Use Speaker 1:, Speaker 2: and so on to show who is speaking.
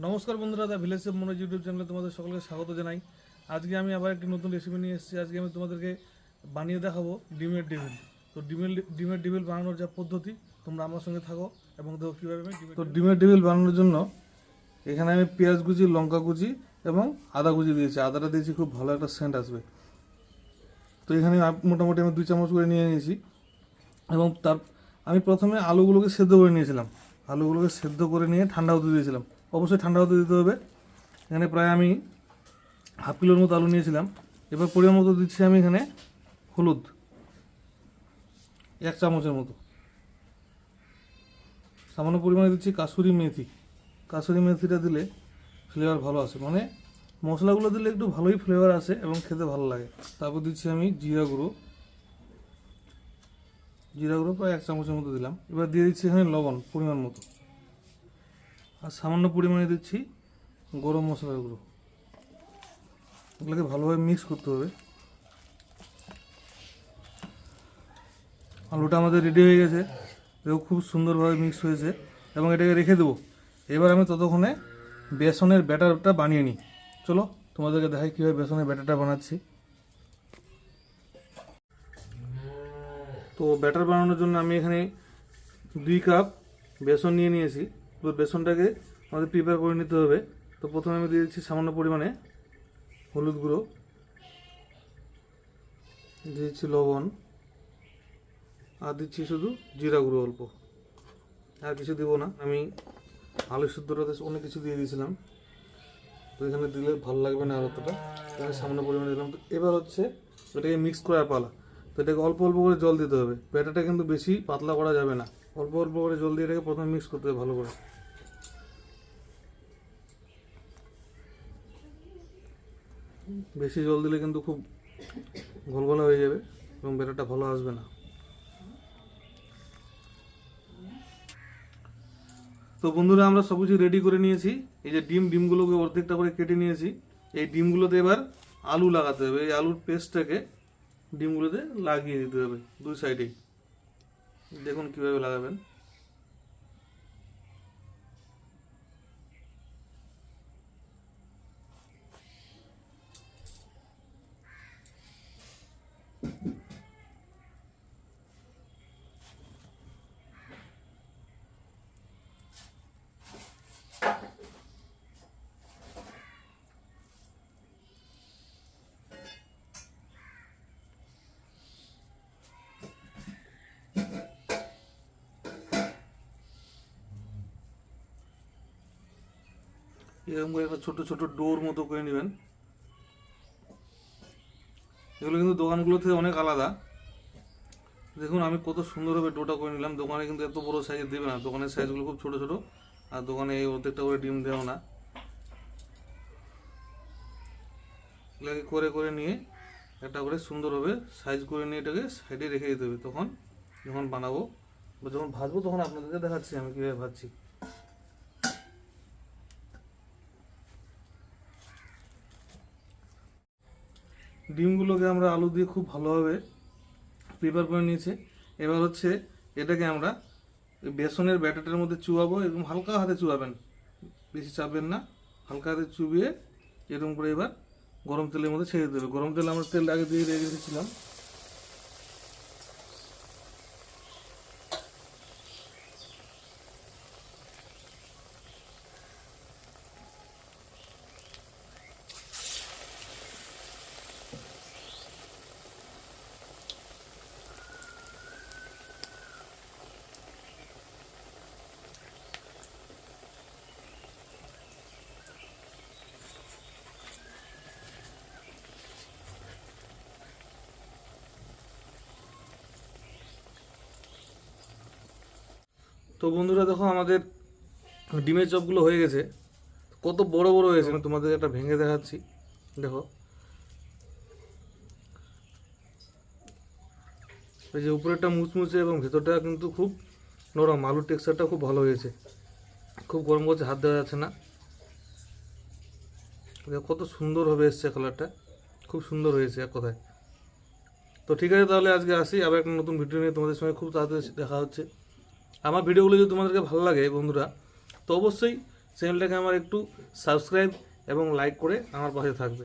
Speaker 1: নমস্কার বন্ধুরা, দা village chef Manoj YouTube চ্যানেলে তোমাদের সকলকে স্বাগত জানাই। আজকে আমি আবার একটি নতুন রেসিপি নিয়ে এসেছি। আজকে আমি তোমাদেরকে বানিয়ে দেখাবো ডিমের ডেভিল। তো ডিমের ডেভিল বানানোর যা পদ্ধতি, তোমরা আমার সঙ্গে থাকো এবং দেখো কীভাবে আমি ডিমের ডেভিল বানানোর জন্য এখানে আমি পেঁয়াজ কুচি, লঙ্কা কুচি এবং আদা কুচি দিয়েছি। আদাটা দিয়েছি, খুব ভালো একটা সেন্ট আসবে। তো এখানে মোটামুটি আমি 2 চামচ করে নিয়ে নিয়েছি এবং আমি প্রথমে আলুগুলোকে সেদ্ধ করে নিয়েছিলাম। আলুগুলোকে সেদ্ধ করে নিয়ে ঠান্ডা হতে দিয়েছিলাম। অবশ্যই ঠান্ডা হতে দিতে হবে। এখানে প্রায় আমি হাফ কিলোর মতো আলু নিয়েছিলাম। এবার পরিমাণ মতো দিচ্ছি আমি এখানে হলুদ 1 চামচের মতো। সামান্য পরিমাণে দিচ্ছি কাসুরি মেথি। কাসুরি মেথিটা দিলে ফ্লেভার ভালো আসে, মানে মশলাগুলো দিলে একটু ভালোই ফ্লেভার আসে এবং খেতে ভালো লাগে। তারপর দিচ্ছি আমি জিরা গুঁড়ো প্রায় 1 চামচের মতো দিলাম। এবার দিয়ে দিচ্ছি এখানে লবণ পরিমাণ মতো, আর সামান্য পরিমাণে দিচ্ছি গরম মশলার গুঁড়ো। এগুলোকে ভালোভাবে মিক্স করতে হবে। আলুটা আমাদের রেডি হয়ে গেছে, দেখো খুব সুন্দরভাবে মিক্স হয়েছে এবং এটাকে রেখে দেবো। এবার আমি ততক্ষণে বেসনের ব্যাটারটা বানিয়ে নিই। চলো তোমাদেরকে দেখাই কীভাবে বেসনের ব্যাটারটা বানাচ্ছি। তো ব্যাটার বানানোর জন্য আমি এখানে 2 কাপ বেসন নিয়ে নিয়েছি। তো বেসনটাকে আমাদের প্রিপেয়ার করে নিতে হবে। তো প্রথমে আমি দিয়ে দিচ্ছি সামান্য পরিমাণে হলুদ গুঁড়ো, দিয়ে দিচ্ছি লবণ, আর দিচ্ছি শুধু জিরা গুঁড়ো অল্প, আর কিছু দিব না। আমি আলু সিদ্ধটাতে অনেক কিছু দিয়ে দিয়েছিলাম, তো এখানে দিলে ভালো লাগবে না আর অতটা, এখানে সামান্য পরিমাণে দিলাম। তো এবার হচ্ছে এটাকে মিক্স করার পালা। তো এটাকে অল্প অল্প করে জল দিতে হবে। ব্যাটারটা কিন্তু বেশি পাতলা করা যাবে না, অল্প অল্প করে জল দিয়ে এটাকে প্রথমে মিক্স করতে হবে ভালো করে। বেশি জল দিলে কিন্তু খুব ঘোলঘোলা হয়ে যাবে এবং ব্যাটারটা ভালো আসবে না। তো বন্ধুরা, আমরা সব কিছু রেডি করে নিয়েছি। এই যে ডিমগুলোকে অর্ধেকটা করে কেটে নিয়েছি। এই ডিমগুলোতে এবার আলু লাগাতে হবে। এই আলুর পেস্টটাকে ডিমগুলোতে লাগিয়ে দিতে হবে 2 সাইডেই। দেখুন কিভাবে লাগাবেন। এরকম করে একটা ছোট ছোট ডোর মতো করে নেবেন। এগুলো কিন্তু দোকানগুলো থেকে অনেক আলাদা। দেখুন আমি কত সুন্দরভাবে ডোটা করে নিলাম। দোকানে কিন্তু এত বড় সাইজের দেবে না, দোকানের সাইজগুলো খুব ছোট ছোট, আর দোকানে এই অর্ধেকটা করে ডিম দেও না। এগুলোকে করে করে নিয়ে একটা করে সুন্দরভাবে সাইজ করে নিয়ে এটাকে সাইডে রেখে দিতে হবে। তখন যখন বানাবো বা যখন ভাজবো তখন আপনাদেরকে দেখাচ্ছি আমি কীভাবে ভাজছি। ডিমগুলোকে আমরা আলু দিয়ে খুব ভালোভাবে প্রিপেয়ার করে নিয়েছি। এবার হচ্ছে এটাকে আমরা বেসনের ব্যাটারটার মধ্যে চুয়াবো। এরকম হালকা হাতে চুয়াবেন, বেশি চাপবেন না, হালকা হাতে চুবিয়ে এরকম করে এবার গরম তেলের মধ্যে ছেড়ে দিতে হবে। গরম তেল আমরা তেল আগে দিয়ে রেখে দিয়েছিলাম। তো বন্ধুরা দেখো আমাদের ডিমের চপগুলো হয়ে গেছে, কত বড় বড় হয়েছে। আমি তোমাদের একটা ভেঙে দেখাচ্ছি, দেখো এই যে উপরেরটা মুচমুচে এবং ভেতরটা কিন্তু খুব নরম। আলুর টেক্সচারটা খুব ভালো হয়েছে, খুব গরম করছে, হাত দেওয়া যাচ্ছে না। দেখো কত সুন্দরভাবে এসছে কালারটা, খুব সুন্দর হয়েছে এক কথায়। তো ঠিক আছে, তাহলে আজকে আসি, আবার একটা নতুন ভিডিও নিয়ে তোমাদের সঙ্গে খুব তাড়াতাড়ি দেখা হচ্ছে। আমার ভিডিওগুলো যদি তোমাদেরকে ভালো লাগে বন্ধুরা, তো অবশ্যই চ্যানেলটাকে আমার একটু সাবস্ক্রাইব এবং লাইক করে আমার পাশে থাকবে।